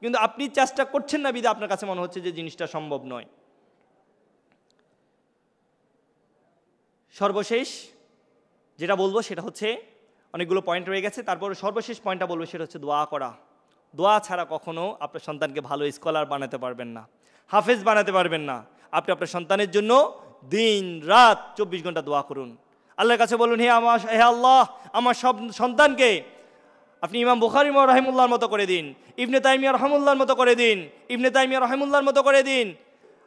কিন্তু আপনি চেষ্টা করছেন না বিধায় আপনার কাছে মনে হচ্ছে যে জিনিসটা সম্ভব নয়। সর্বশেষ যেটা বলবো সেটা হচ্ছে, অনেকগুলো পয়েন্ট রয়ে গেছে, তারপরে সর্বশেষ পয়েন্টটা বলবো সেটা হচ্ছে দোয়া করা। দোয়া ছাড়া কখনো আপনার সন্তানকে ভালো স্কলার বানাতে পারবেন না, হাফেজ বানাতে পারবেন না। আপনি আপনার সন্তানের জন্য দিন রাত 24 ঘন্টা দোয়া করুন। আল্লাহর কাছে বলুন, হে আল্লাহ, আমার সব সন্তানকে আপনি ইমাম বুখারী রাহিমাহুল্লাহর মতো করে দিন, ইবনে তাইমিয়া রাহিমাহুল্লাহর মতো করে দিন, ইবনে তাইমিয়া রাহিমাহুল্লাহর মতো করে দিন,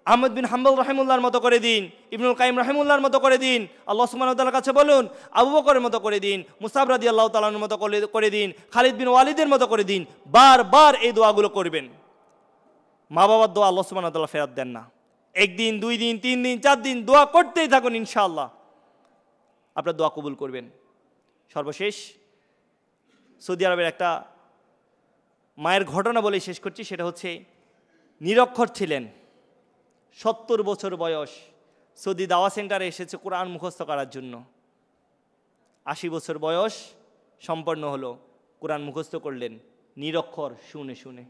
আহমদ বিন হাম্বল রাহিমাহুল্লাহর মতো করে দিন, ইবনুল কাইয়িম রাহিমাহুল্লাহর মতো করে দিন। আল্লাহ সুবহানাহু ওয়া তাআলার কাছে বলুন, আবু বকরের মতো করে দিন, মুসআব রাদিয়াল্লাহু তাআলার মতো করে দিন, খালিদ বিন ওয়ালিদের মতো করে দিন। বারবার এই দোয়াগুলো করবেন। মা বাবার দোয়া আল্লাহ সুবহানাহু ওয়া তাআলা ফেরত দেন না। একদিন, 2 দিন, 3 দিন, 4 দিন দোয়া করতেই থাকুন, ইনশাআল্লাহ আপনার দোয়া কবুল করবেন। সর্বশেষ সৌদি আরবের একটা মায়ের ঘটনা বলে শেষ করছি, সেটা হচ্ছে নিরক্ষর ছিলেন, 70 বছর বয়স, সৌদি দাওয়া সেন্টারে এসেছে কোরআন মুখস্থ করার জন্য। 80 বছর বয়স সম্পন্ন হলো, কোরআন মুখস্থ করলেন নিরক্ষর, শুনে শুনে।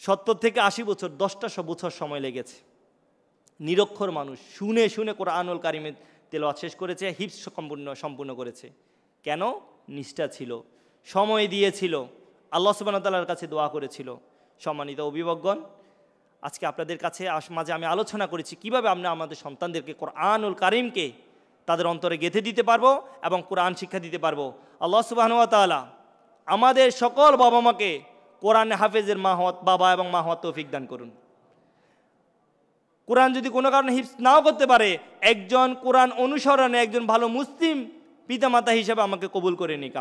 70 থেকে 80 বছর, 10টা বছর সময় লেগেছে। নিরক্ষর মানুষ শুনে শুনে কোরআনুল কারিমে তেলাওয়াত শেষ করেছে, হিফজ সম্পূর্ণ করেছে। কেন? নিষ্ঠা ছিল, সময় দিয়েছিল, আল্লাহ সুবহানাহু ওয়া তাআলার কাছে দোয়া করেছিল। সম্মানিত অভিভাবকগণ, আজকে আপনাদের কাছে মাঝে আমি আলোচনা করেছি কিভাবে আমরা আমাদের সন্তানদেরকে কোরআনুল কারিমকে তাদের অন্তরে গেঁথে দিতে পারবো এবং কোরআন শিক্ষা দিতে পারবো। আল্লাহ সুবহানাহু ওয়া তাআলা আমাদের সকল বাবা মাকে কোরআনে হাফেজের বাবা এবং মা হওয়ার তৌফিক দান করুন। কোরআন যদি কোনো কারণে হিফজ নাও করতে পারে, একজন কোরআন অনুসরণে একজন ভালো মুসলিম পিতামাতা হিসেবে আমাকে কবুল করে নিক।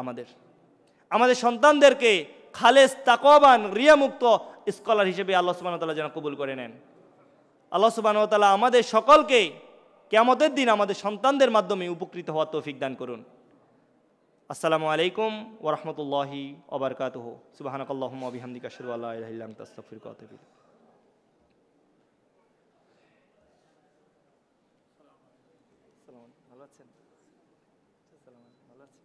আমাদের সন্তানদেরকে খালেস তাকওয়াবান রিয়ামুক্ত স্কলার হিসেবে আল্লাহ সুবহানাহু ওয়া তাআলা যেন কবুল করে নেন। আল্লাহ সুবহানাহু ওয়া তাআলা আমাদের সকলকে কিয়ামতের দিন আমাদের সন্তানদের মাধ্যমে উপকৃত হওয়ার তৌফিক দান করুন। আসসালামু আলাইকুম ওয়া রাহমাতুল্লাহি ওয়া বারাকাতুহু। সুবহানাকাল্লাহুম্মা ওয়া বিহামদিকা আশহাদু আল্লা ইলাহা ইল্লা আনতা আস্তাগফিরুকা ওয়া আতুবু ইলাইক। ভালো আছেন? ভালো আছেন?